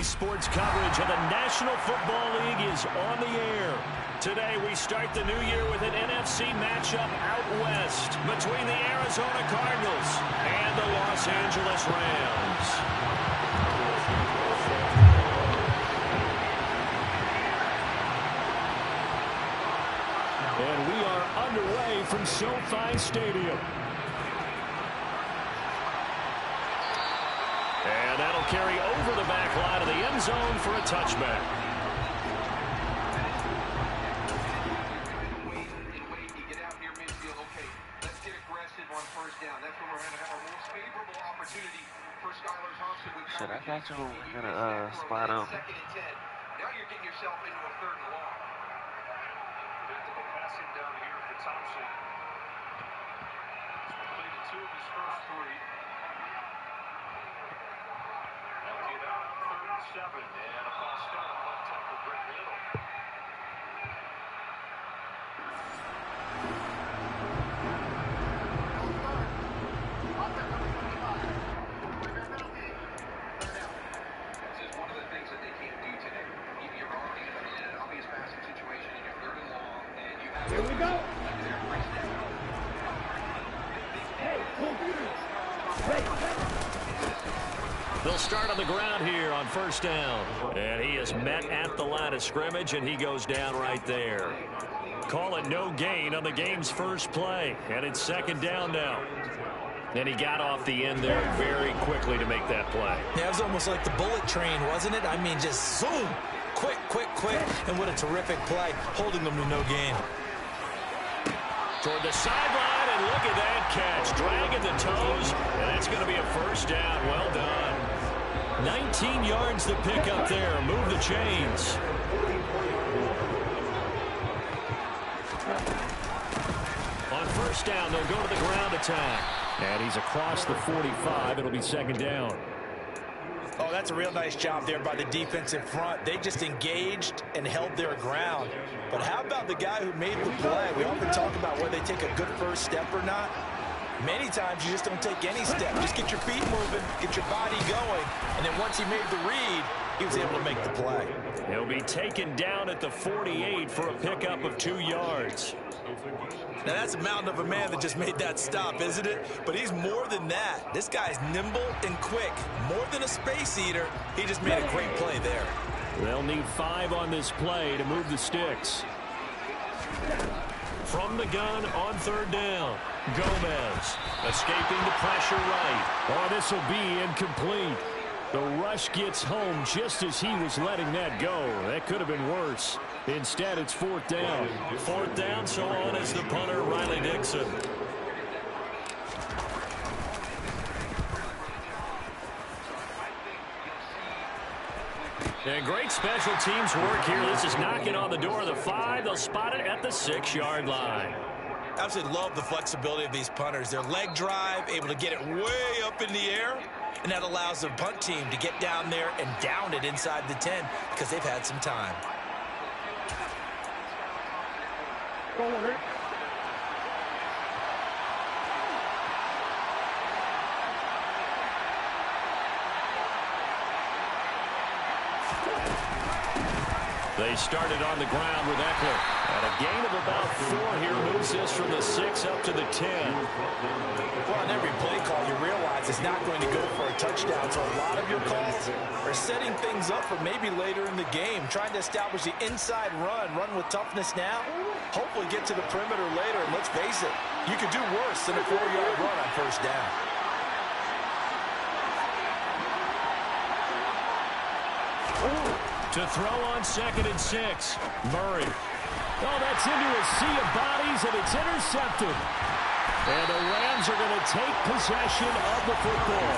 sports coverage of the National Football League is on the air. Today we start the new year with an NFC matchup out west between the Arizona Cardinals and the Los Angeles Rams. And we are underway from SoFi Stadium. And that'll carry over the back line of the end zone for a touchback. Get out near midfield. Okay, let's get aggressive on first down. That's when we're going to have our most favorable opportunity for Skylar Thompson. Shit, I got you. We're going to spot up. Second and 10. Now you're getting yourself into a third and long. Tactical passing down here for Thompson. He's completed 2 of his first 3. Third and 7, and a false start on left tackle Greg Little. This is one of the things that they can't do today. You're already in an obvious passing situation, and you're third and long, and you have. Here we go. They'll start on the ground here on first down. And he is met at the line of scrimmage, and he goes down right there. Call it no gain on the game's first play. And it's second down now. And he got off the end there very quickly to make that play. Yeah, it was almost like the bullet train, wasn't it? I mean, just zoom. Quick, quick, quick. And what a terrific play, holding them to no gain. Toward the sideline, and look at that catch. Dragging the toes, and that's going to be a first down. Well done. 19 yards to pick up there. Move the chains. On first down, they'll go to the ground attack. And he's across the 45. It'll be second down. Oh, that's a real nice job there by the defensive front. They just engaged and held their ground. But how about the guy who made the play? We often talk about whether they take a good first step or not. Many times you just don't take any step. Just get your feet moving, get your body going. And then once he made the read, he was able to make the play. He'll be taken down at the 48 for a pickup of 2 yards. Now, that's a mountain of a man that just made that stop, isn't it? But he's more than that. This guy's nimble and quick. More than a space eater, he just made a great play there. They'll need 5 on this play to move the sticks. From the gun on third down, Gomez escaping the pressure right. Oh, this will be incomplete. The rush gets home just as he was letting that go. That could have been worse. Instead, it's fourth down. Fourth down, so on is the punter, Riley Dixon. And great special teams work here. This is knocking on the door of the 5. They'll spot it at the 6-yard line. Absolutely love the flexibility of these punters. Their leg drive, able to get it way up in the air, and that allows the punt team to get down there and down it inside the 10 because they've had some time. They started on the ground with Eckler. And a gain of about 4 here moves this from the 6 up to the 10. Well, on every play call, you realize it's not going to go for a touchdown. So a lot of your calls are setting things up for maybe later in the game, trying to establish the inside run with toughness now, hopefully get to the perimeter later. And let's face it, you could do worse than a 4-yard run on first down. To throw on 2nd and 6. Murray. Oh, that's into a sea of bodies, and it's intercepted. And the Rams are going to take possession of the football.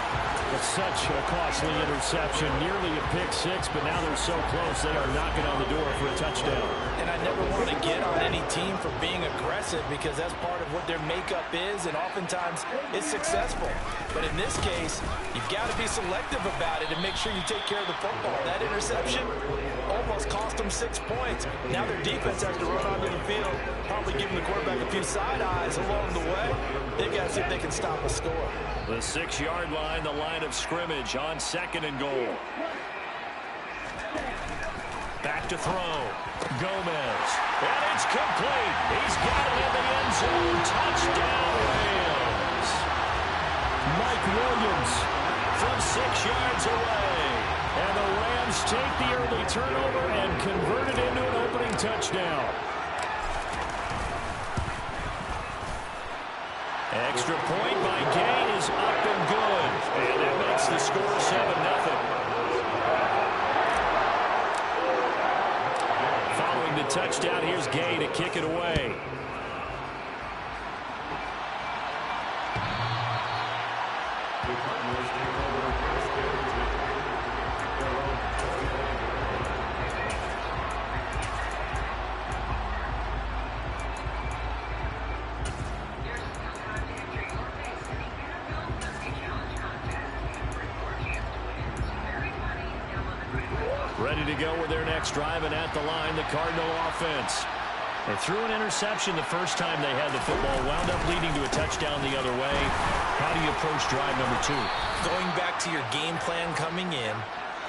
It's such a costly interception, nearly a pick 6, but now they're so close they are knocking on the door for a touchdown. And I never want to get on any team for being aggressive because that's part of what their makeup is, and oftentimes it's successful. But in this case, you've got to be selective about it and make sure you take care of the football. That interception almost cost them 6 points. Now their defense has to run onto the field, probably giving the quarterback a few side eyes along the way. They've got to see if they can stop a score. The 6-yard line, the line of scrimmage on 2nd and goal. Back to throw. Gomez. And it's complete. He's got it in the end zone. Touchdown, Rams. Mike Williams from 6 yards away. And the Rams take the early turnover and convert it into an opening touchdown. Extra point by Gay is up and good. And that makes the score 7-0. Following the touchdown, here's Gay to kick it away. Ready to go with their next drive, and at the line, the Cardinal offense. They threw an interception the first time they had the football, wound up leading to a touchdown the other way. How do you approach drive number 2? Going back to your game plan coming in,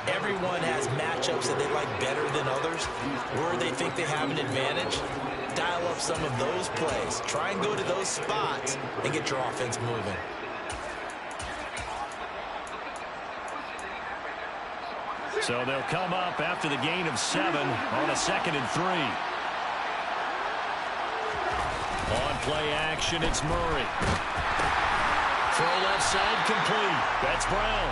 everyone has matchups that they like better than others, where they think they have an advantage. Dial up some of those plays. Try and go to those spots and get your offense moving. So they'll come up after the gain of 7 on a 2nd and 3. On play action, it's Murray. Throw left side complete. That's Brown.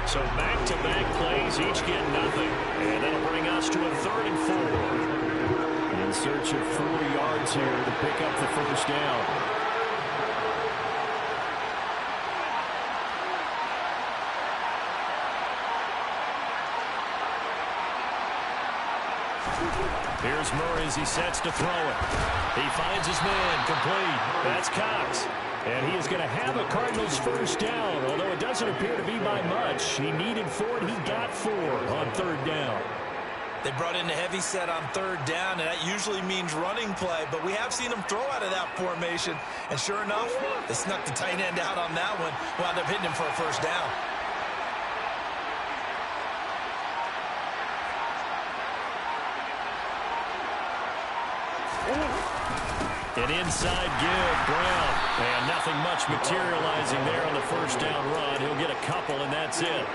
So back-to-back plays, each get nothing. And that'll bring us to a 3rd and 4. In search of 4 yards here to pick up the first down. Here's Murray as he sets to throw it. He finds his man, complete. That's Cox. And he is going to have a Cardinals first down, although it doesn't appear to be by much. He needed 4, and he got 4 on 3rd down. They brought in a heavy set on 3rd down, and that usually means running play, but we have seen them throw out of that formation. And sure enough, they snuck the tight end out on that one, wound up hitting him for a first down. An inside give, Brown. And nothing much materializing there on the first down run. He'll get a couple, and that's it.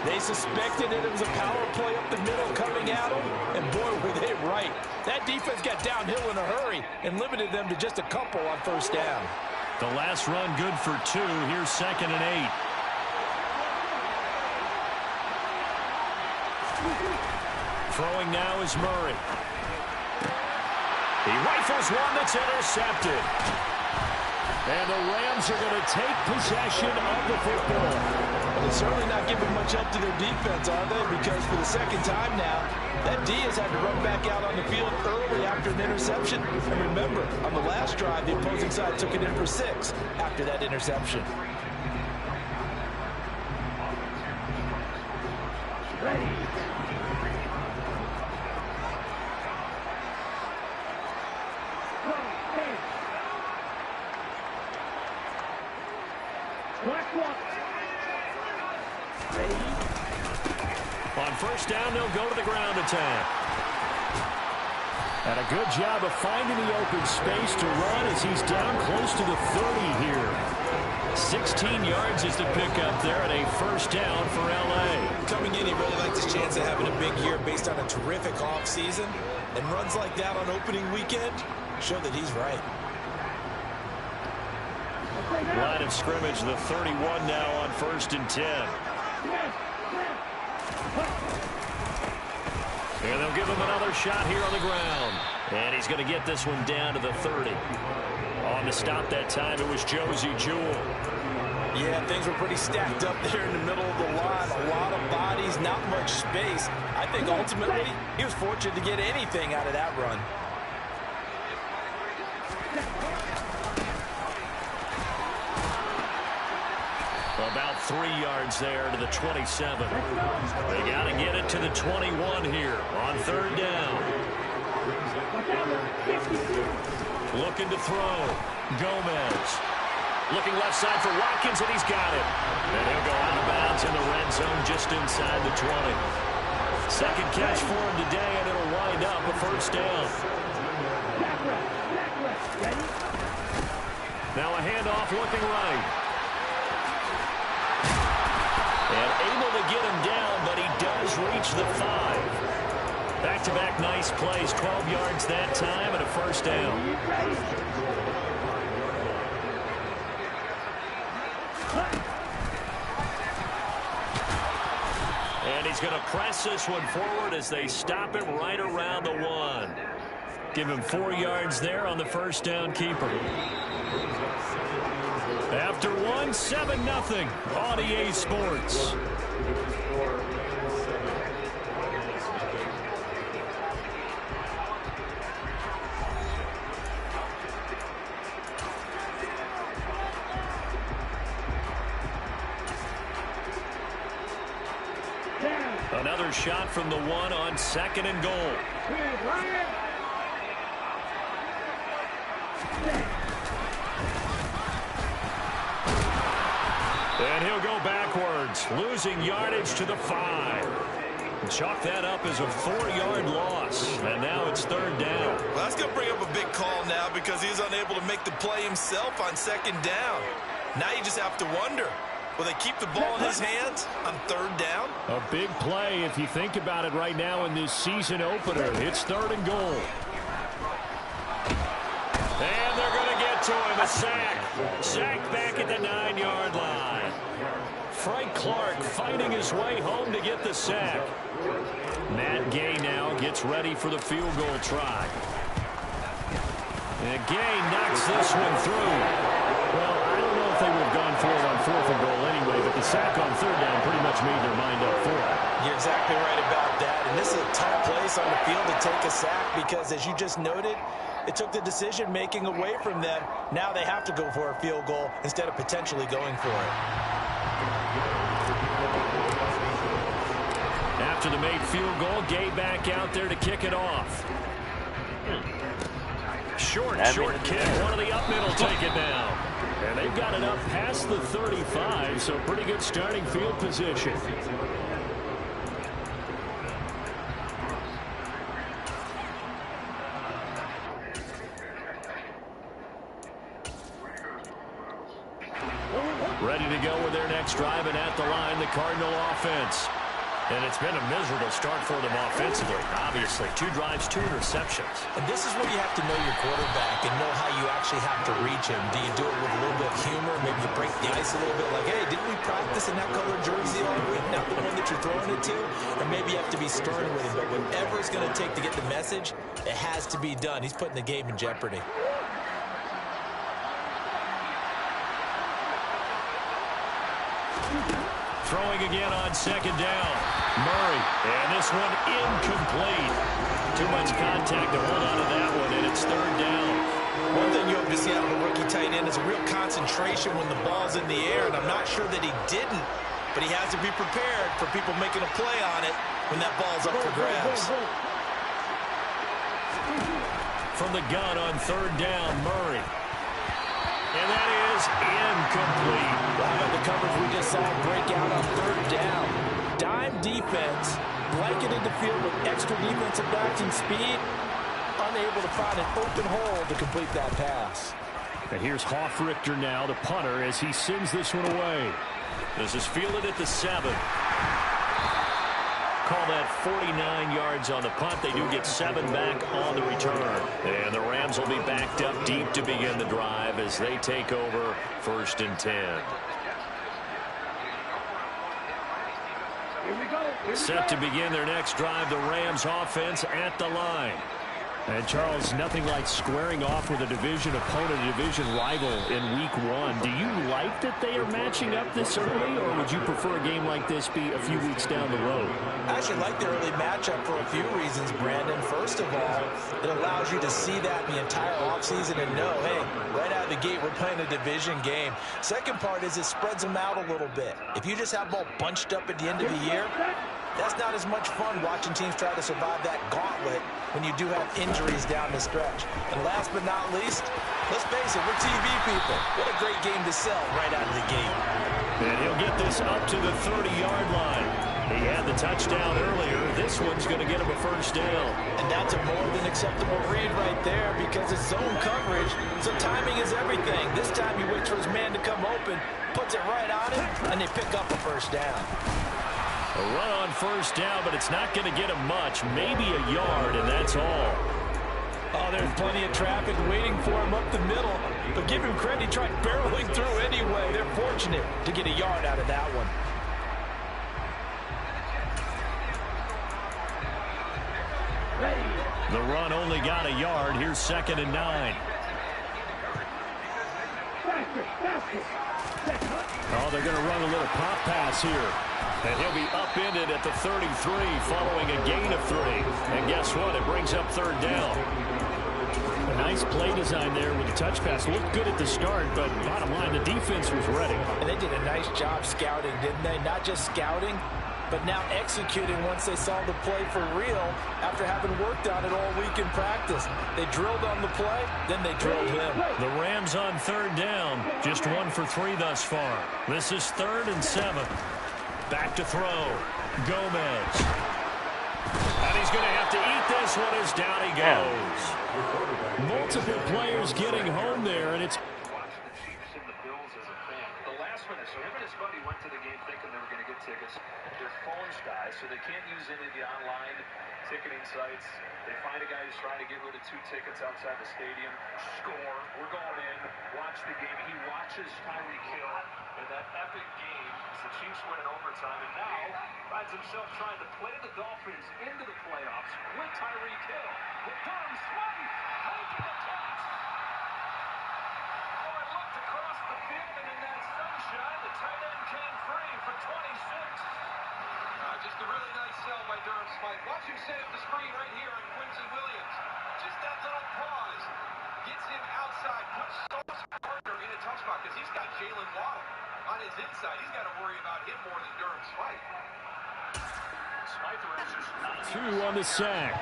They suspected that it was a power play up the middle coming at them, and boy, were they right. That defense got downhill in a hurry and limited them to just a couple on first down. The last run good for 2. Here's 2nd and 8. Throwing now is Murray. He rifles one that's intercepted. And the Rams are going to take possession of the football. Well, they're certainly not giving much help to their defense, are they? Because for the 2nd time now, that D has had to run back out on the field early after an interception. And remember, on the last drive, the opposing side took it in for 6 after that interception. On first down, they'll go to the ground attack. And a good job of finding the open space to run as he's down close to the 30 here. 16 yards is the pickup there and a first down for L.A. Coming in, he really liked his chance of having a big year based on a terrific offseason. And runs like that on opening weekend show that he's right. Line of scrimmage, the 31 now on 1st and 10. And they'll give him another shot here on the ground. And he's going to get this one down to the 30. On the stop that time, it was Josie Jewell. Yeah, things were pretty stacked up there in the middle of the line. A lot of bodies, not much space. I think ultimately he was fortunate to get anything out of that run. About 3 yards there to the 27. They got to get it to the 21 here on 3rd down. Looking to throw. Gomez. Looking left side for Watkins, and he's got it. And he'll go out of bounds in the red zone just inside the 20. Second catch for him today, and it'll wind up a first down. Now a handoff looking right. And able to get him down, but he does reach the 5. Back-to-back nice plays, 12 yards that time, and a first down. And he's going to press this one forward as they stop him right around the 1. Give him 4 yards there on the first down keeper. After 1, 7-0 on EA Sports. Another shot from the 1 on 2nd and goal. And he'll go backwards, losing yardage to the 5. Chalk that up as a 4-yard loss, and now it's 3rd down. Well, that's going to bring up a big call now because he's unable to make the play himself on 2nd down. Now you just have to wonder, will they keep the ball in his hands on 3rd down? A big play if you think about it right now in this season opener. It's 3rd and goal. And they're going to get to him. A sack. Sack back at the 9-yard line. Frank Clark fighting his way home to get the sack. Matt Gay now gets ready for the field goal try. And Gay knocks this one through. Well, I don't know if they would have gone for it on 4th and goal anyway, but the sack on 3rd down pretty much made their mind up for it. You're exactly right about that. And this is a tough place on the field to take a sack because, as you just noted, it took the decision-making away from them. Now they have to go for a field goal instead of potentially going for it. After the made field goal, Gay back out there to kick it off. Short kick. One of the up middle take it down. And they've got it up past the 35, so pretty good starting field position. Ready to go with their next drive, and at the line, the Cardinal offense. And it's been a miserable start for them offensively. Obviously, 2 drives, 2 interceptions. And this is where you have to know your quarterback and know how you actually have to reach him. Do you do it with a little bit of humor? Maybe you break the ice a little bit like, hey, didn't we practice in that color jersey all week? Not the one that you're throwing it to? Or maybe you have to be stern with him. But whatever it's going to take to get the message, it has to be done. He's putting the game in jeopardy. Throwing again on 2nd down. Murray. And this one incomplete. Too much contact to hold on to that one, and it's 3rd down. One thing you hope to see out of a rookie tight end is a real concentration when the ball's in the air, and I'm not sure that he didn't, but he has to be prepared for people making a play on it when that ball's up for grabs. From the gun on 3rd down, Murray. And that is incomplete. Wow, the coverage we just saw break out on 3rd down. Dime defense, blanketed the field with extra defensive backs and speed, unable to find an open hole to complete that pass. And here's Hoffrichter now, the punter, as he sends this one away. This is fielded at the 7. Call that 49 yards on the punt. They do get 7 back on the return. And the Rams will be backed up deep to begin the drive as they take over 1st and 10. Set to begin their next drive, the Rams offense at the line. And, Charles, nothing like squaring off with a division opponent, a division rival in Week 1. Do you like that they are matching up this early, or would you prefer a game like this be a few weeks down the road? I actually like the early matchup for a few reasons, Brandon. First of all, it allows you to see that in the entire offseason and know, hey, right out of the gate, we're playing a division game. Second part is it spreads them out a little bit. If you just have them all bunched up at the end of the year, that's not as much fun watching teams try to survive that gauntlet when you do have injuries down the stretch. And last but not least, let's face it, we're TV people. What a great game to sell right out of the gate. And he'll get this up to the 30-yard line. He had the touchdown earlier. This one's going to get him a first down. And that's a more than acceptable read right there because it's zone coverage, so timing is everything. This time he waits for his man to come open, puts it right on him, and they pick up a first down. A run on first down, but it's not going to get him much. Maybe a yard, and that's all. Oh, there's plenty of traffic waiting for him up the middle. But give him credit, he tried barreling through anyway. They're fortunate to get a yard out of that one. The run only got a yard. Here's 2nd and 9. Oh, they're going to run a little pop pass here. And he'll be upended at the 33 following a gain of 3. And guess what? It brings up 3rd down. A nice play design there with the touch pass. Looked good at the start, but bottom line, the defense was ready. And they did a nice job scouting, didn't they? Not just scouting, but now executing once they saw the play for real after having worked on it all week in practice. They drilled on the play, then they drilled him. The Rams on 3rd down. Just 1 for 3 thus far. This is 3rd and 7. Back to throw. Gomez. And he's going to have to eat this one as down he goes. Multiple players getting home there, and it's... So him and his buddy went to the game thinking they were going to get tickets. They're phone shy, so they can't use any of the online ticketing sites. They find a guy who's trying to get rid of 2 tickets outside the stadium. Score. We're going in. Watch the game. He watches Tyreek Hill in that epic game as the Chiefs win in overtime, and now finds himself trying to play the Dolphins into the playoffs with Tyreek Hill. With Durham Smythe making a catch. Oh, it looked across the field, and in that sunshine, the tight end came free for 26. Just a really nice sell by Durham Smythe. Watch him set up the screen right here on Quincy Williams. Just that little pause. Gets him outside, puts Sauce Gardner in a tough spot because he's got Jalen Waddle on his inside. He's got to worry about him more than Durham Smythe. Smythe rushes 2 on the sack.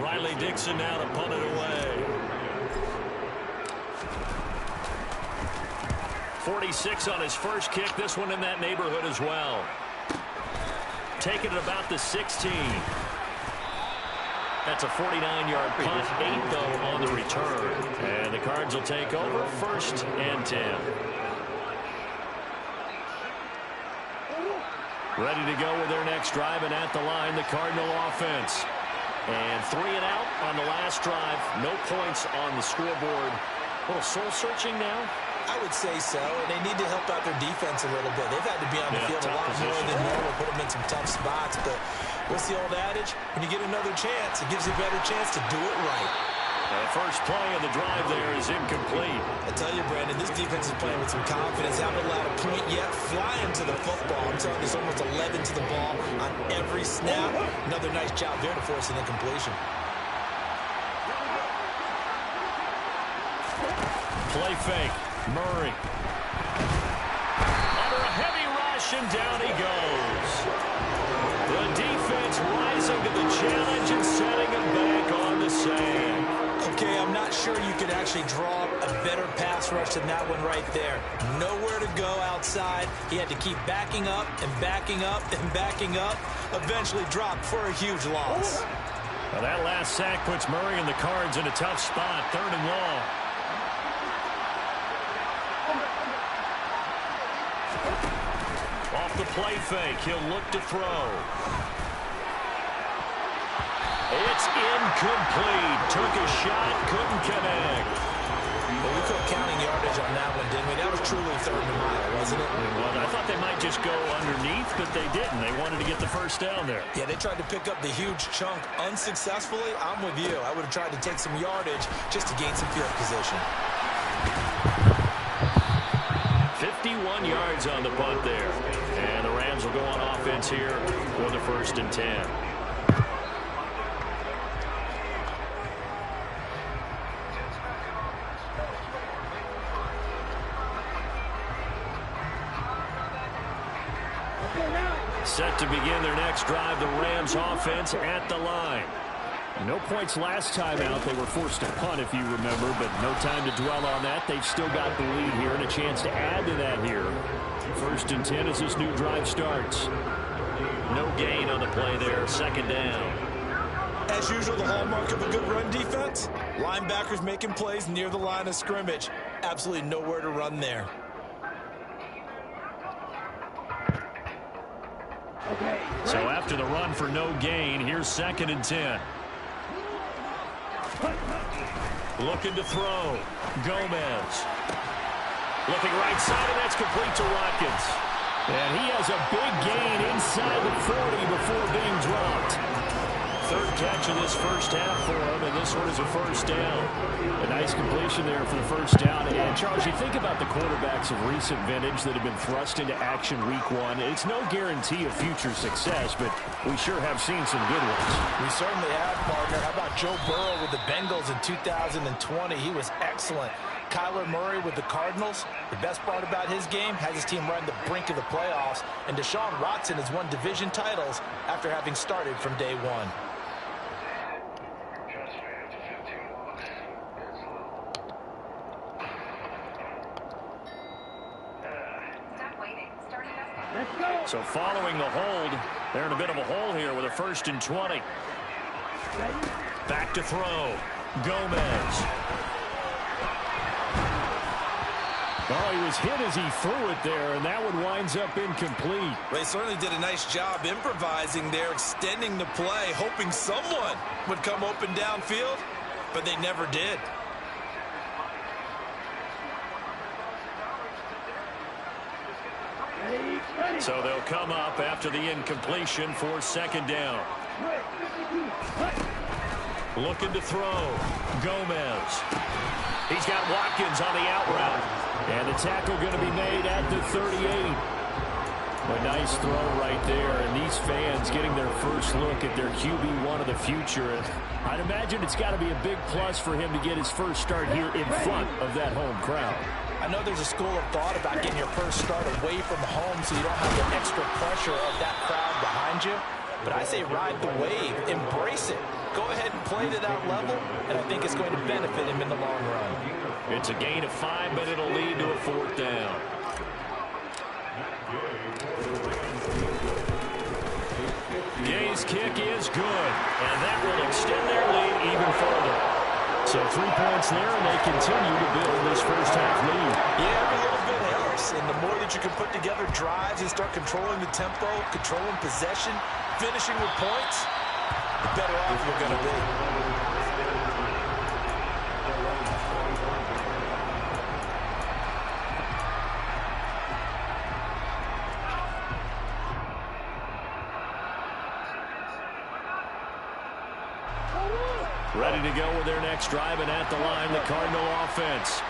Riley Dixon now to punt it away. 46 on his first kick. This one in that neighborhood as well. Taking it about the 16. That's a 49-yard punt. 8, though, on the return. And the Cards will take over 1st and 10. Ready to go with their next drive, and at the line, the Cardinal offense. And 3 and out on the last drive. No points on the scoreboard. A little soul-searching now. I would say so, and they need to help out their defense a little bit. They've had to be on the field a lot more than normal, put them in some tough spots. But what's the old adage? When you get another chance, it gives you a better chance to do it right. The first play of the drive there is incomplete. I tell you, Brandon, this defense is playing with some confidence. Haven't allowed a point yet. Flying to the football. I'm telling you, there's almost 11 to the ball on every snap. Another nice job there to force an incompletion. Play fake. Murray. Under a heavy rush, and down he goes. The defense rising to the challenge and setting him back on the sand. Okay, I'm not sure you could actually draw a better pass rush than that one right there. Nowhere to go outside. He had to keep backing up and backing up and backing up. Eventually dropped for a huge loss. Well, that last sack puts Murray and the Cards in a tough spot. 3rd and long. Off the play fake, he'll look to throw. It's incomplete. Took a shot, couldn't connect. Well, we quit counting yardage on that one, didn't we? That was truly 3rd and mile, wasn't it? Well, I thought they might just go underneath, but they didn't. They wanted to get the first down there. Yeah, they tried to pick up the huge chunk unsuccessfully. I'm with you. I would have tried to take some yardage just to gain some field position. 51 yards on the punt there. And the Rams will go on offense here for the 1st and 10. Set to begin their next drive, the Rams offense at the line. No points last time out. They were forced to punt, if you remember, but no time to dwell on that. They've still got the lead here and a chance to add to that here. 1st and 10 as this new drive starts. No gain on the play there. 2nd down. As usual, the hallmark of a good run defense, linebackers making plays near the line of scrimmage. Absolutely nowhere to run there. So after the run for no gain, here's 2nd and 10. Looking to throw. Gomez. Looking right side, and that's complete to Watkins. And he has a big gain inside the 40 before being dropped. 3rd catch of this first half for him, and this one is a 1st down. A nice completion there for the 1st down. And, Charles, you think about the quarterbacks of recent vintage that have been thrust into action week 1. It's no guarantee of future success, but we sure have seen some good ones. We certainly have, partner. How about Joe Burrow with the Bengals in 2020? He was excellent. Kyler Murray with the Cardinals. The best part about his game, has his team right on the brink of the playoffs. And Deshaun Watson has won division titles after having started from day 1. So following the hold, they're in a bit of a hole here with a 1st and 20. Back to throw. Gomez. Oh, he was hit as he threw it there, and that one winds up incomplete. They certainly did a nice job improvising there, extending the play, hoping someone would come open downfield, but they never did. So they'll come up after the incompletion for 2nd down. Looking to throw. Gomez. He's got Watkins on the out route. And the tackle going to be made at the 38. A nice throw right there. And these fans getting their first look at their QB1 of the future. And I'd imagine it's got to be a big plus for him to get his first start here in front of that home crowd. I know there's a school of thought about getting your first start away from home so you don't have the extra pressure of that crowd behind you. But I say ride the wave. Embrace it. Go ahead and play to that level, and I think it's going to benefit him in the long run. It's a gain of 5, but it'll lead to a 4th down. Gay's kick is good, and that will extend their lead even further. So 3 points there, and they continue to build this first half lead. Yeah, every little bit helps, and the more that you can put together drives and start controlling the tempo, controlling possession, finishing with points, the better off you're going to be. Ready to go with their next drive, and at the line, the Cardinal offense.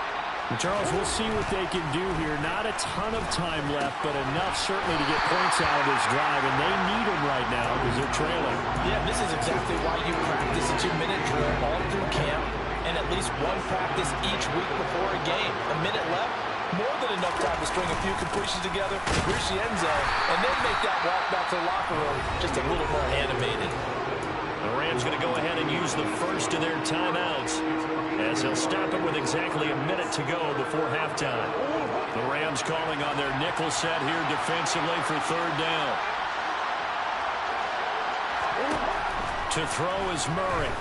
And Charles, we'll see what they can do here. Not a ton of time left, but enough certainly to get points out of this drive, and they need them right now because they're trailing. Yeah, this is exactly why you practice a 2-minute drill all through camp and at least one practice each week before a game. A minute left, more than enough time to string a few completions together, reach the end zone, and then make that walk back to the locker room just a little more animated. The Rams going to go ahead and use the first of their timeouts as they'll stop it with exactly a minute to go before halftime. The Rams calling on their nickel set here defensively for 3rd down. To throw is Murray.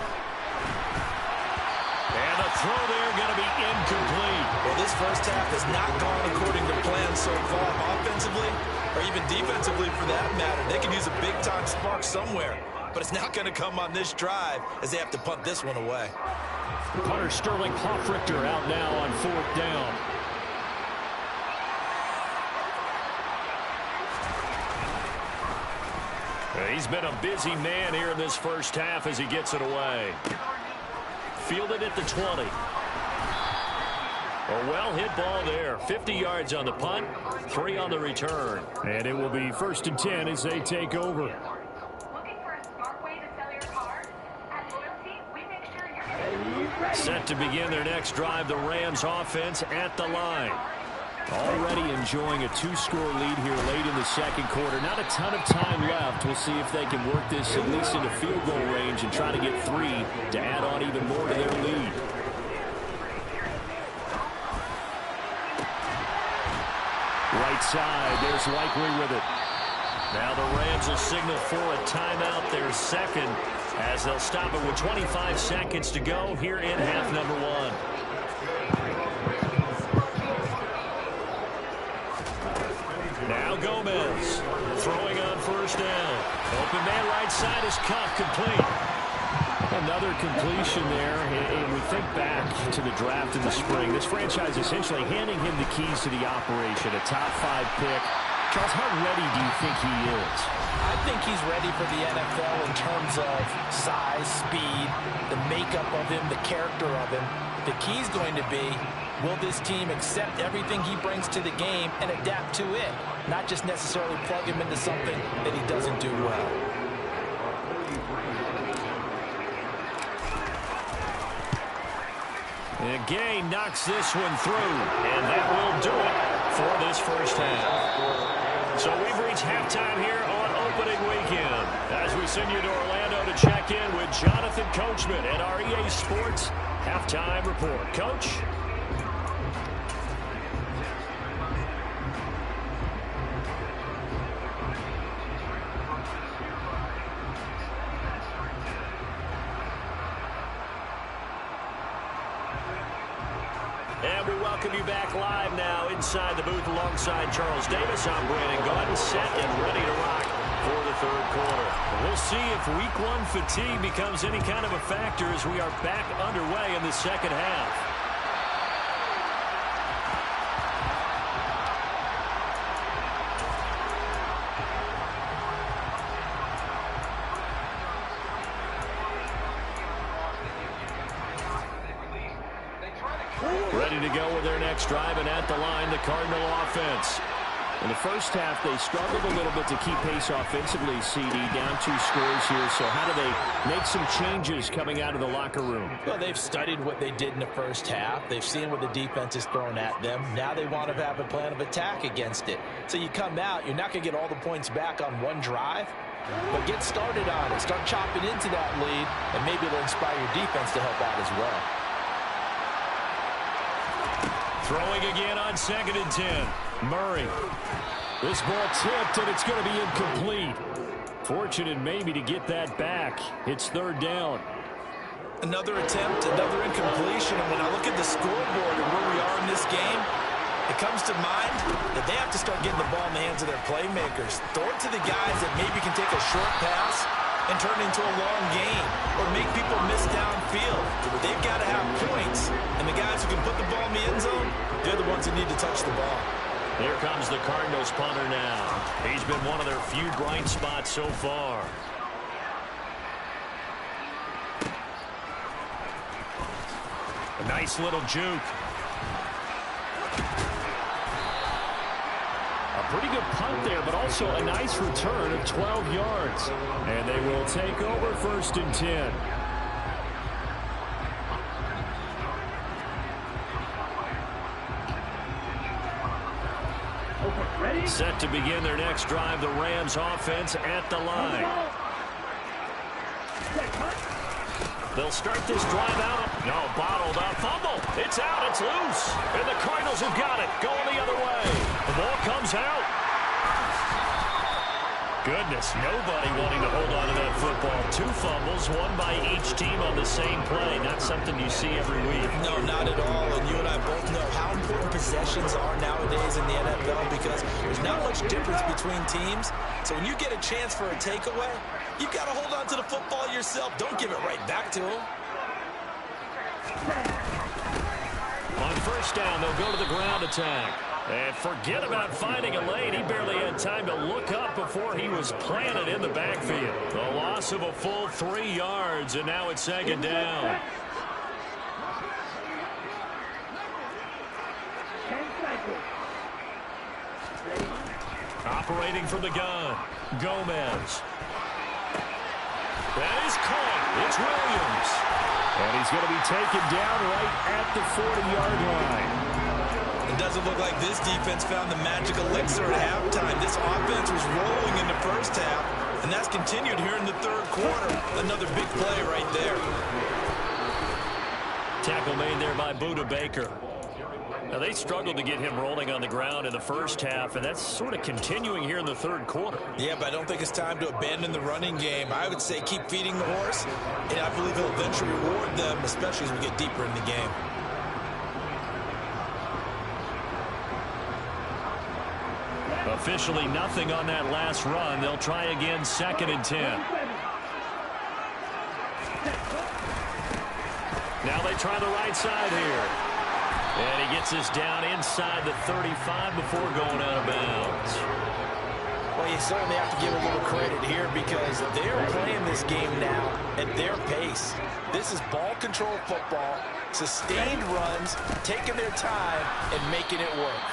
And the throw there going to be incomplete. Well, this first half has not gone according to plan so far offensively or even defensively for that matter. They can use a big-time spark somewhere. But it's not going to come on this drive as they have to punt this one away. Punter Sterling Hoffrichter out now on 4th down. He's been a busy man here in this first half as he gets it away. Fielded at the 20. A well-hit ball there. 50 yards on the punt, 3 on the return. And it will be 1st and 10 as they take over. Set to begin their next drive, the Rams offense at the line. Already enjoying a 2-score lead here late in the second quarter. Not a ton of time left. We'll see if they can work this at least into field goal range and try to get 3 to add on even more to their lead. Right side, there's Likely with it. Now the Rams will signal for a timeout, their second, as they'll stop it with 25 seconds to go here in half number 1. Now Gomez throwing on first down. Open man right side is caught, complete. Another completion there, and we think back to the draft in the spring. This franchise essentially handing him the keys to the operation, a top 5 pick. Charles, how ready do you think he is? I think he's ready for the NFL in terms of size, speed, the makeup of him, the character of him. The key's going to be, will this team accept everything he brings to the game and adapt to it, not just necessarily plug him into something that he doesn't do well. And Gay knocks this one through, and that will do it for this first half. So we've reached halftime here on opening weekend as we send you to Orlando to check in with Jonathan Coachman at our EA Sports Halftime Report. Coach? And we welcome you back live now inside the booth alongside Charles Davis. I'm Brandon Gordon, set and ready to rock for the third quarter. We'll see if week 1 fatigue becomes any kind of a factor as we are back underway in the second half. Ready to go with their next drive, and at the line, the Cardinal offense. In the first half, they struggled a little bit to keep pace offensively, CD, down 2 scores here. So how do they make some changes coming out of the locker room? Well, they've studied what they did in the first half. They've seen what the defense is throwing at them. Now they want to have a plan of attack against it. So you come out, you're not going to get all the points back on one drive, but get started on it. Start chopping into that lead, and maybe it'll inspire your defense to help out as well. Throwing again on 2nd and 10. Murray. This ball tipped, and it's going to be incomplete. Fortunate maybe to get that back. It's 3rd down. Another attempt, another incompletion. And when I look at the scoreboard and where we are in this game, it comes to mind that they have to start getting the ball in the hands of their playmakers. Throw it to the guys that maybe can take a short pass and turn it into a long game or make people miss downfield. They've got to have points. And the guys who can put the ball in the end zone, they're the ones who need to touch the ball. Here comes the Cardinals punter now. He's been one of their few bright spots so far. A nice little juke. A pretty good punt there, but also a nice return of 12 yards. And they will take over 1st and 10. Set to begin their next drive, the Rams offense at the line. They'll start this drive out. No, bottled up. Fumble. It's out. It's loose. And the Cardinals have got it. Going the other way. The ball comes out. Goodness, nobody wanting to hold on to that football. 2 fumbles, one by each team on the same play. Not something you see every week. No, not at all. And you and I both know how important possessions are nowadays in the NFL because there's not much difference between teams. So when you get a chance for a takeaway, you've got to hold on to the football yourself. Don't give it right back to them. On 1st down, they'll go to the ground attack. And forget about finding a lane. He barely had time to look up before he was planted in the backfield. A loss of a full 3 yards, and now it's 2nd down. Operating from the gun, Gomez. That is caught. It's Williams. And he's going to be taken down right at the 40-yard line. And It doesn't look like this defense found the magic elixir at halftime. This offense was rolling in the first half, and that's continued here in the third quarter. Another big play right there. Tackle made there by Buda Baker. Now, they struggled to get him rolling on the ground in the first half, and that's sort of continuing here in the third quarter. Yeah, but I don't think it's time to abandon the running game. I would say keep feeding the horse, and I believe he'll eventually reward them, especially as we get deeper in the game. Officially nothing on that last run. They'll try again, 2nd and 10. Now they try the right side here. And he gets us down inside the 35 before going out of bounds. Well, you certainly have to give a little credit here because they're playing this game now at their pace. This is ball control football, sustained runs, taking their time, and making it work.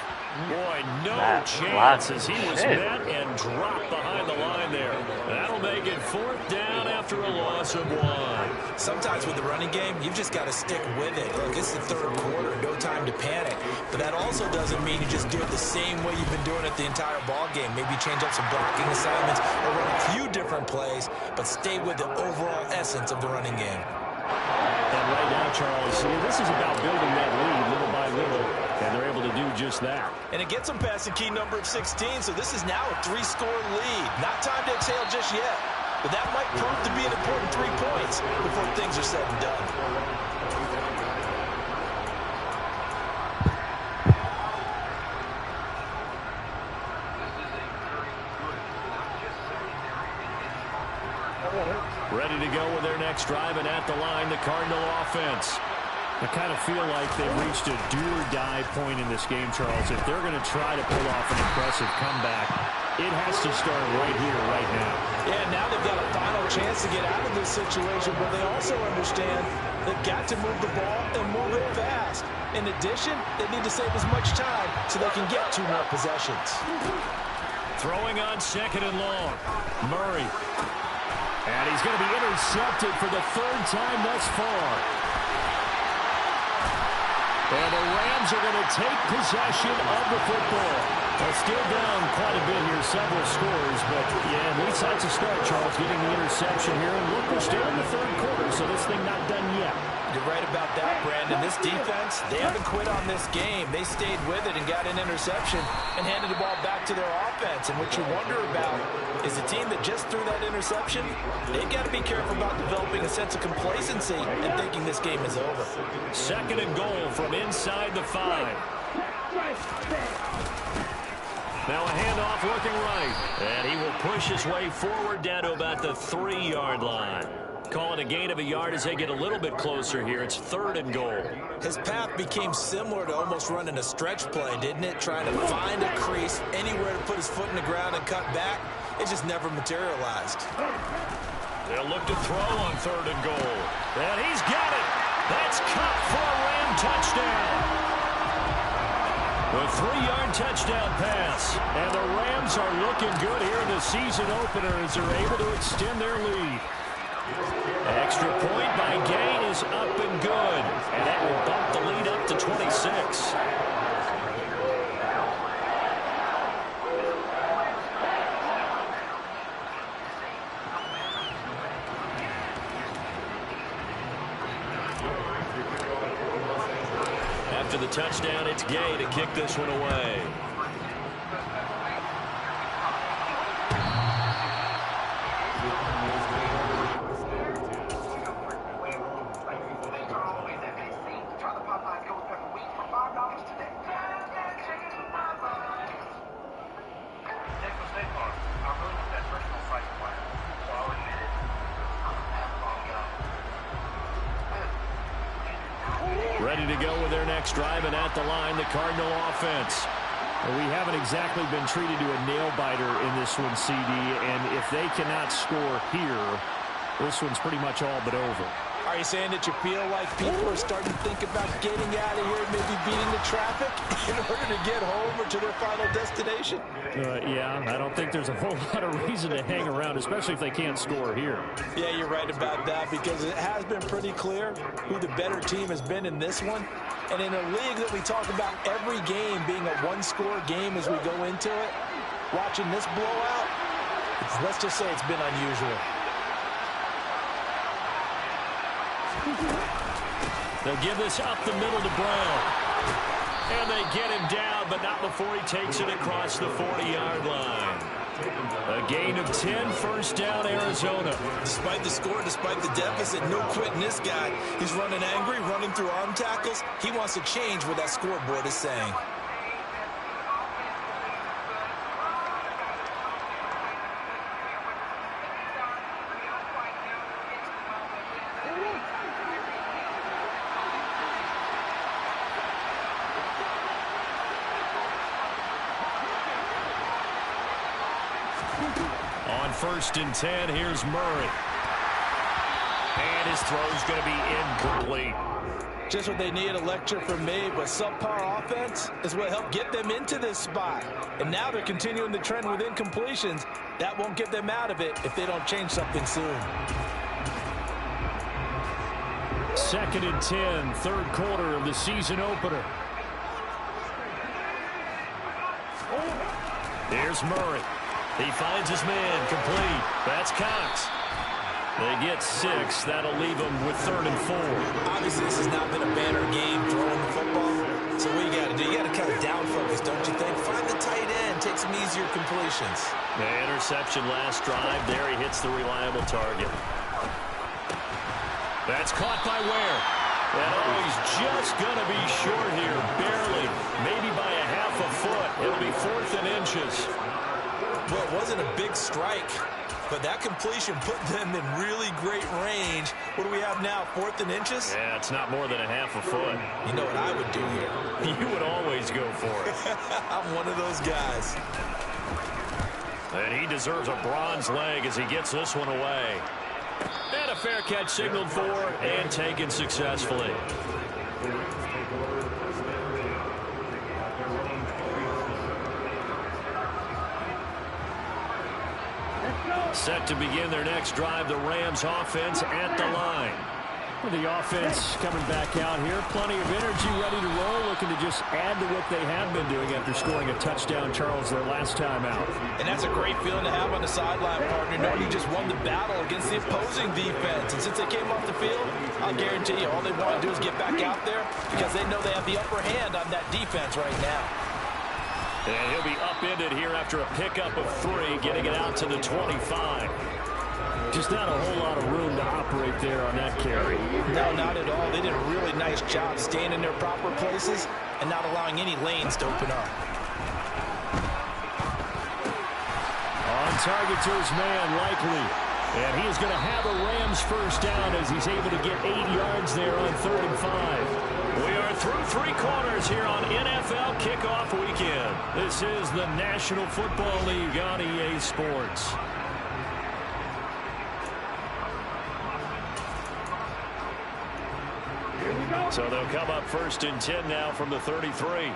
Boy, no chance as he was met and dropped behind the line there. That'll make it 4th down after a loss of 1. Sometimes with the running game, you've just got to stick with it. Look, it's the third quarter, no time to panic. But that also doesn't mean you just do it the same way you've been doing it the entire ball game. Maybe change up some blocking assignments or run a few different plays, but stay with the overall essence of the running game. And right now, Charles, this is about building that lead little by little, and they're able to do just that. And it gets them past the key number of 16, so this is now a 3-score lead. Not time to exhale just yet, but that might prove to be an important 3 points before things are said and done. Ready to go with their next drive, and at the line, the Cardinal offense. I kind of feel like they've reached a do-or-die point in this game, Charles. If they're going to try to pull off an impressive comeback, it has to start right here, right now. Yeah, now they've got a final chance to get out of this situation, but they also understand they've got to move the ball and move it fast. In addition, they need to save as much time so they can get 2 more possessions. Throwing on 2nd and long. Murray. And he's going to be intercepted for the 3rd time thus far. And the Rams are going to take possession of the football. They're still down quite a bit here, several scores. But, yeah, at least that's a start, Charles, getting the interception here. And look, we're still in the 3rd quarter, so this thing not done yet. You're right about that, Brandon. This defense, they haven't quit on this game. They stayed with it and got an interception and handed the ball back to their offense. And what you wonder about is the team that just threw that interception, they've got to be careful about developing a sense of complacency and thinking this game is over. 2nd and goal from inside the 5. Now a handoff looking right. And he will push his way forward down to about the 3-yard line. Call it a gain of a yard as they get a little bit closer here. It's 3rd and goal. His path became similar to almost running a stretch play, didn't it? Trying to find a crease, anywhere to put his foot in the ground and cut back. It just never materialized. They'll look to throw on 3rd and goal. And he's got it. That's caught for a Ram touchdown. A 3-yard touchdown pass. And the Rams are looking good here in the season opener as they're able to extend their lead. Extra point by Gain is up and good. And that will bump the lead up to 26. After the touchdown, it's Gay to kick this one away. Ready to go with their next drive, and at the line, the Cardinal offense. We haven't exactly been treated to a nail-biter in this one, CD, and if they cannot score here, this one's pretty much all but over. I Are you saying that you feel like people are starting to think about getting out of here, maybe beating the traffic in order to get home or to their final destination? Yeah, I don't think there's a whole lot of reason to hang around, especially if they can't score here. Yeah, you're right about that, because it has been pretty clear who the better team has been in this one. And in a league that we talk about every game being a one-score game as we go into it, watching this blowout, let's just say it's been unusual. They'll give this up the middle to Brown. And they get him down, but not before he takes it across the 40-yard line. A gain of 10, first down, Arizona. Despite the score, despite the deficit, no quitting this guy. He's running angry, running through arm tackles. He wants to change what that scoreboard is saying. On 1st and 10, here's Murray. And his throw's going to be incomplete. Just what they need, a lecture from me, but subpar offense is what helped get them into this spot. And now they're continuing the trend with incompletions. That won't get them out of it if they don't change something soon. 2nd and 10, third quarter of the season opener. Here's Murray. He finds his man, complete. That's Cox. They get 6. That'll leave them with 3rd and 4. Obviously, this has not been a banner game throwing the football. So what you got to do, you got to kind of down focus, don't you think? Find the tight end, take some easier completions. The interception last drive. There he hits the reliable target. That's caught by Ware. And he's just going to be short here, barely. Maybe by a half a foot. It'll be 4th and inches. Well, it wasn't a big strike, but that completion put them in really great range. What do we have now, 4th and inches? Yeah, it's not more than a half a foot. You know what I would do here? You would always go for it. I'm one of those guys. And he deserves a bronze leg as he gets this one away. And a fair catch signaled for and taken successfully. Set to begin their next drive, the Rams offense at the line. Well, the offense coming back out here. Plenty of energy, ready to roll, looking to just add to what they have been doing after scoring a touchdown, Charles, their last time out. And that's a great feeling to have on the sideline, partner, knowing you just won the battle against the opposing defense. And since they came off the field, I'll guarantee you all they want to do is get back out there because they know they have the upper hand on that defense right now. And he'll be upended here after a pickup of 3, getting it out to the 25. Just not a whole lot of room to operate there on that carry. No, not at all. They did a really nice job staying in their proper places and not allowing any lanes to open up. On target to his man, Likely. And he is going to have a Rams first down as he's able to get 8 yards there on 3rd and 5. We are through 3 quarters here on NFL Kickoff Weekend. This is the National Football League on EA Sports. So they'll come up 1st and 10 now from the 33.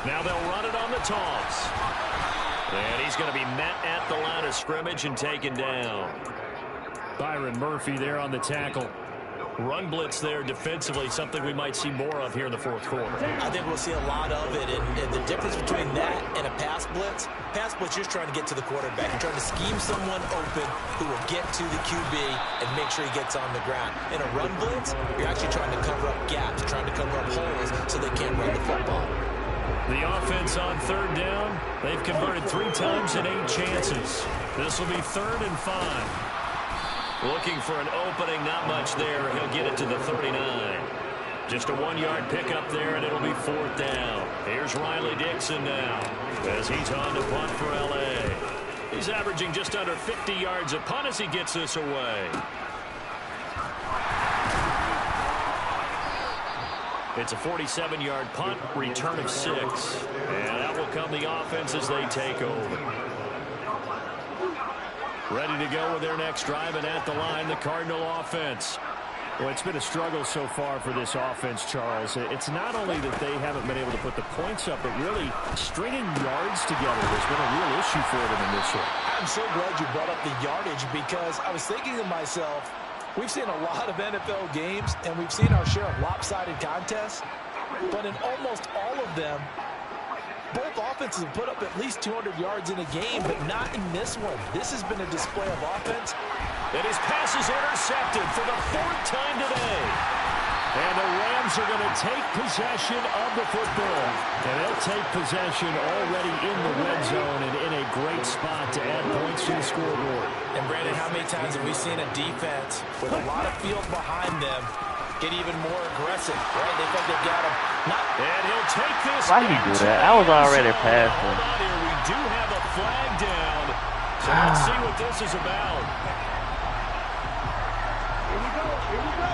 Now they'll run it on the toss. And he's going to be met at the line of scrimmage and taken down. Byron Murphy there on the tackle. Run blitz there defensively, something we might see more of here in the 4th quarter. I think we'll see a lot of it. And the difference between that and a pass blitz just trying to get to the quarterback. You're trying to scheme someone open who will get to the QB and make sure he gets on the ground. In a run blitz, you're actually trying to cover up gaps, trying to cover up holes so they can't run the football. The offense on 3rd down, they've converted 3 times in 8 chances. This will be 3rd and 5. Looking for an opening, not much there. He'll get it to the 39. Just a 1-yard pickup there, and it'll be 4th down. Here's Riley Dixon now as he's on to punt for L.A. He's averaging just under 50 yards a punt as he gets this away. It's a 47-yard punt, return of 6. And that will come the offense as they take over. Ready to go with their next drive, and at the line, the Cardinal offense. Well, it's been a struggle so far for this offense, Charles. It's not only that they haven't been able to put the points up, but really stringing yards together has been a real issue for them in this one. I'm so glad you brought up the yardage, because I was thinking to myself, we've seen a lot of NFL games, and we've seen our share of lopsided contests, but in almost all of them, both offenses have put up at least 200 yards in a game, but not in this one. This has been a display of offense. And his pass is intercepted for the 4th time today. And the Rams are going to take possession of the football. And they'll take possession already in the red zone and in a great spot to add points to the scoreboard. And, Brandon, how many times have we seen a defense with a lot of field behind them get even more aggressive, right? They think they've got him. And he'll take this. Why did he do that? I was already past him. We do have a flag down. So let's see what this is about. Here we go. Here we go.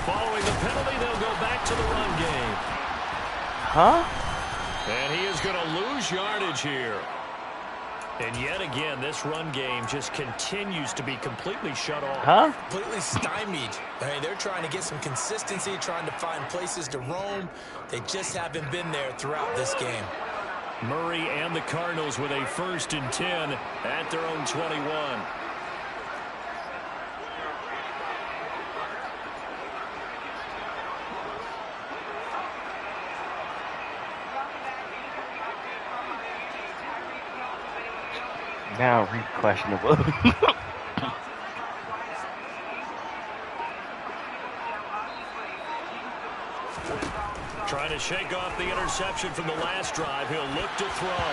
Following the penalty, they'll go back to the run game. Huh? And he is going to lose yardage here. And yet again, this run game just continues to be completely shut off. Huh? Completely stymied. I mean, they're trying to get some consistency, trying to find places to roam. They just haven't been there throughout this game. Murray and the Cardinals with a 1st and 10 at their own 21. Now questionable. Trying to shake off the interception from the last drive. He'll look to throw.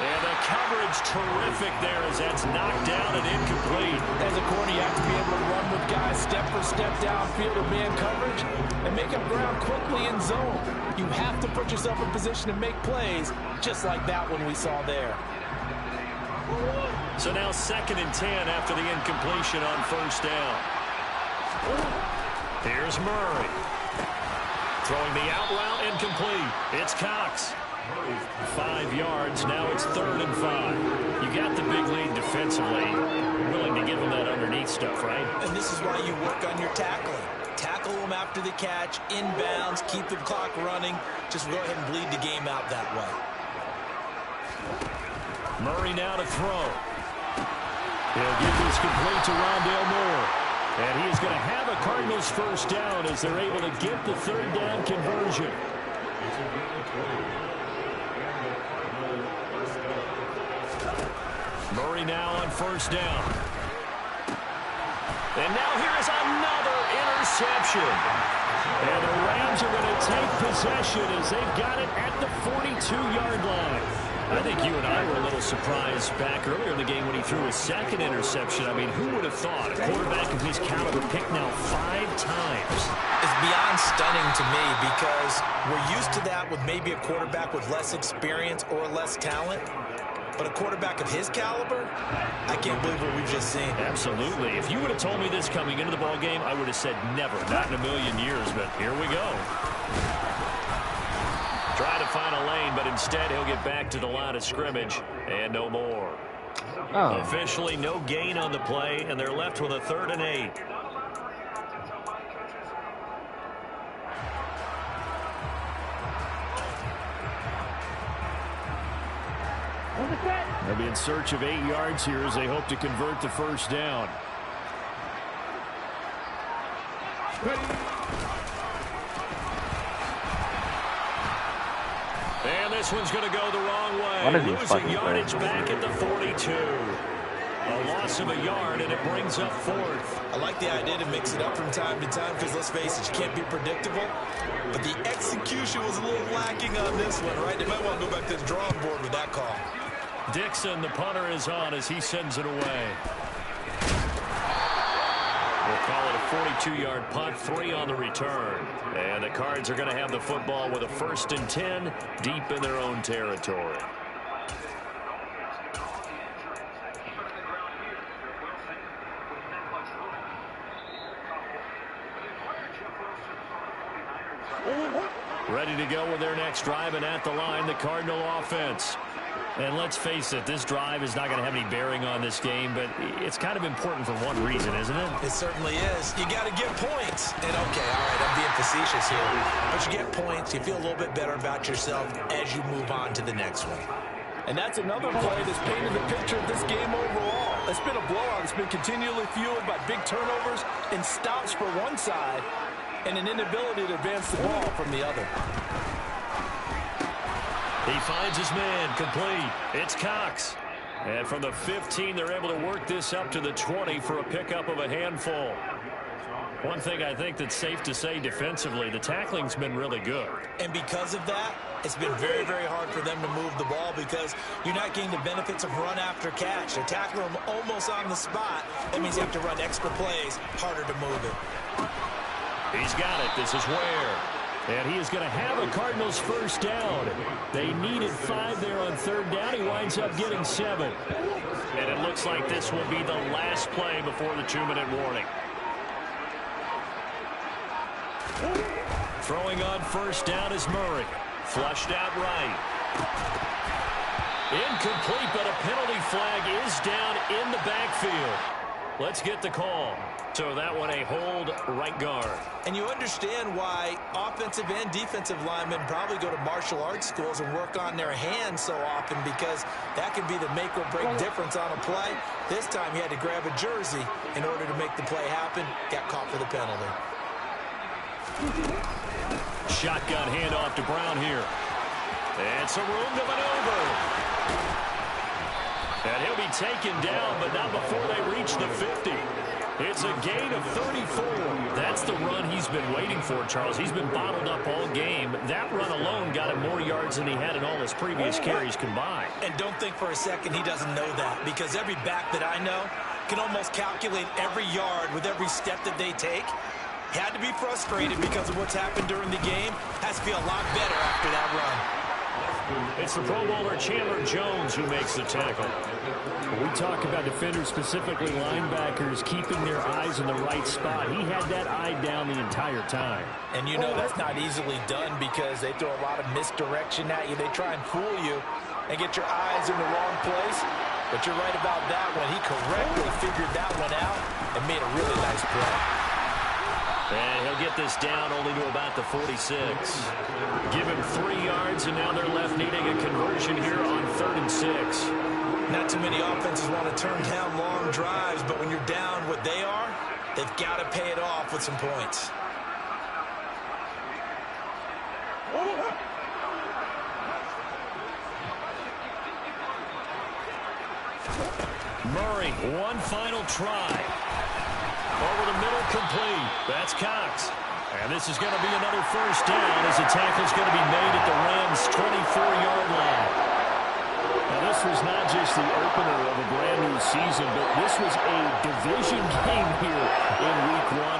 And the coverage terrific there as that's knocked down and incomplete. As a corner, you have to be able to run with guys step for step downfield or man coverage and make up ground quickly in zone. You have to put yourself in position to make plays, just like that one we saw there. So now 2nd and 10 after the incompletion on 1st down. Here's Murray. Throwing the out route incomplete. It's Cox. 5 yards. Now it's 3rd and 5. You got the big lead defensively. Willing to give them that underneath stuff, right? And this is why you work on your tackling. Tackle them after the catch, inbounds, keep the clock running. Just go ahead and bleed the game out that way. Murray now to throw. He'll give this complete to Rondale Moore. And he is going to have a Cardinals 1st down as they're able to get the 3rd down conversion. Murray now on 1st down. And now here is another interception. And the Rams are going to take possession as they've got it at the 42-yard line. I think you and I were a little surprised back earlier in the game when he threw his 2nd interception. I mean, who would have thought a quarterback of his caliber picked now 5 times? It's beyond stunning to me because we're used to that with maybe a quarterback with less experience or less talent. But a quarterback of his caliber, I can't believe what we've just seen. Absolutely. If you would have told me this coming into the ball game, I would have said never, not in a million years. But here we go. Trying to find a lane, but instead he'll get back to the line of scrimmage and no more. Oh. Officially no gain on the play, and they're left with a 3rd and 8. They'll be in search of 8 yards here as they hope to convert the 1st down. And this one's going to go the wrong way. Losing yardage back at the 42. A loss of a yard, and it brings up 4th. I like the idea to mix it up from time to time because, let's face it, you can't be predictable. But the execution was a little lacking on this one, right? They might want to go back to the drawing board with that call. Dixon, the punter, is on as he sends it away. We'll call it a 42-yard punt, 3 on the return. And the Cards are going to have the football with a 1st and 10 deep in their own territory. Ready to go with their next drive, and at the line, the Cardinal offense. And let's face it, this drive is not going to have any bearing on this game, but it's kind of important for one reason, isn't it? It certainly is. You got to get points. And, okay, all right, I'm being facetious here. But you get points, you feel a little bit better about yourself as you move on to the next one. And that's another play that's painted the picture of this game overall. It's been a blowout. It's been continually fueled by big turnovers and stops for one side and an inability to advance the ball from the other. He finds his man, complete. It's Cox. And from the 15, they're able to work this up to the 20 for a pickup of a handful. One thing I think that's safe to say defensively, the tackling's been really good. And because of that, it's been very, very hard for them to move the ball because you're not getting the benefits of run after catch. They're tackling them almost on the spot. That means you have to run extra plays, harder to move it. He's got it. This is Ware. And he is going to have a Cardinals first down. They needed 5 there on third down. He winds up getting 7. And it looks like this will be the last play before the 2-minute warning. Throwing on first down is Murray. Flushed out right. Incomplete, but a penalty flag is down in the backfield. Let's get the call. So that one a hold right guard. And you understand why offensive and defensive linemen probably go to martial arts schools and work on their hands so often, because that can be the make or break difference on a play. This time he had to grab a jersey in order to make the play happen. Got caught for the penalty. Shotgun handoff to Brown here. And some room to maneuver. And he'll be taken down, but not before they reach the 50. It's a gain of 34. That's the run he's been waiting for, Charles. He's been bottled up all game. That run alone got him more yards than he had in all his previous carries combined. And don't think for a second he doesn't know that, because every back that I know can almost calculate every yard with every step that they take. He had to be frustrated because of what's happened during the game. Has to feel a lot better after that run. It's the Pro Bowler Chandler Jones who makes the tackle. We talk about defenders, specifically linebackers, keeping their eyes in the right spot. He had that eye down the entire time. And you know that's not easily done because they throw a lot of misdirection at you. They try and fool you and get your eyes in the wrong place. But you're right about that one. He correctly figured that one out and made a really nice play. And he'll get this down only to about the 46. Give him 3 yards, and now they're left needing a conversion here on 3rd and 6. Not too many offenses want to turn down long drives, but when you're down what they are, they've got to pay it off with some points. Murray, one final try. Over the middle, complete. That's Cox. And this is going to be another first down as the tackle's going to be made at the Rams' 24-yard line. Now, this was not just the opener of a brand new season, but this was a division game here in Week 1.